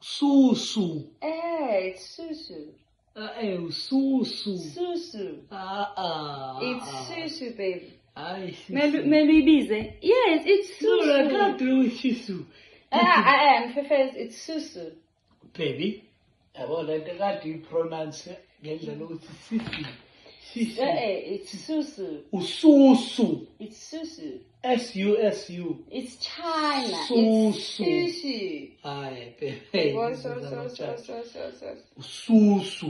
Susu. It's susu. Susu. Susu. It's susu, baby. Maybe. Yes, it's No, I susu. can't do susu. I am. It's susu. Baby, I want to pronounce it. It's susu. Susu. It's susu. Susu. It's China. Susu. It's susu. Aye, baby. So. Susu.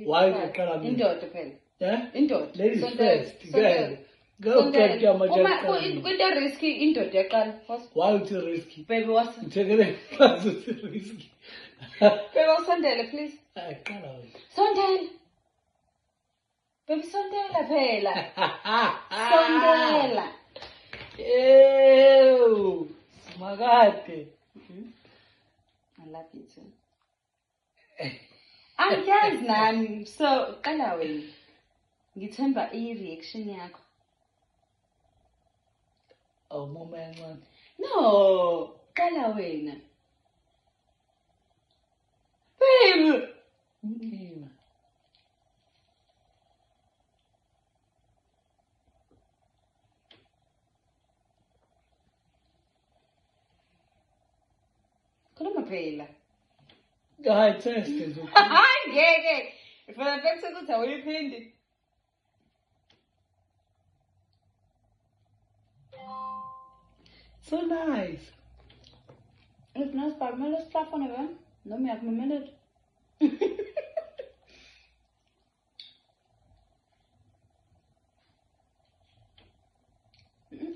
Why the color? Indoda phela. Yeah? Indoda. Ladies first. Go get your Kwenta risky indoda yaqala. Why is it risky? Baby, what's Take it. It's risky. Baby, sondela please. I can't. Sondela. Baby, sondela phela. Sondela. Ew. Smagate. I love you too. Angiyazi nami. So, qala wena. Ngithemba i-reaction yakho. Oh, moment one. No, qala wena. Babe. Khuluma phela. High test is okay. Ngeke. Ifana bese ukuthi awuyiphindi. So nice. If not, start my list platform again. No, me have a minute.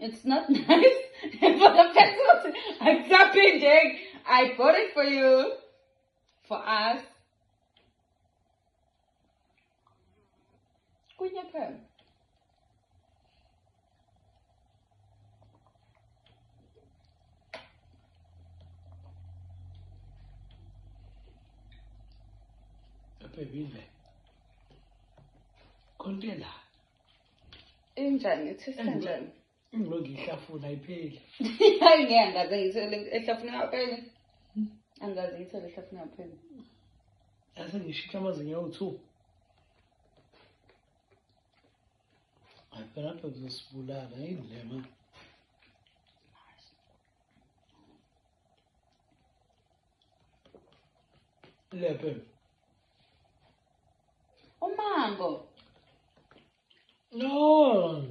It's not nice for the person. I'm clapping, Jake. I bought it for you. For us. Kunya pen. Baby, Condela. Injani, it's kanjani. Ngilokhu ihlafuna ipheli. Ngeke angaze ngithole ehlafuna yaphela. Angaze ngithole ehlafuna yaphela. Ase ngishika amazinyo awu2. Phela lapha kuzosibulala indlema. Lephe. Umango. No.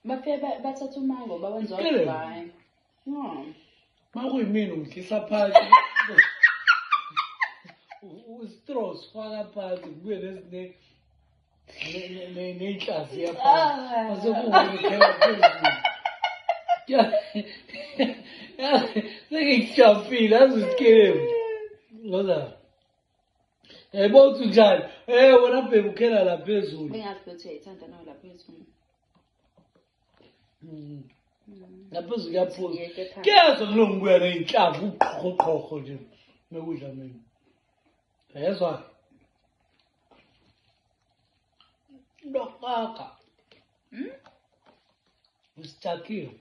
Bafike bathatha umango bawenza udrive. No. Makuyimini uhlisa phansi. Ustraws faka phansi kubuye nesine nenhlazi yaphansi. Masekuwukukhela phezulu. Sengikushafile azusikele. Ngoba yebo uthi njani? Wena bheka ukhela la phezulu. Bengazi ukuthi uyayithanda nawe lapha phezulu. Lapho ziyaphuza. Kuyezwa kulongibuya neinhlavu uqhoqhoqho nje. Mekudla mina. Yezwa. Lokaka. Usithakile.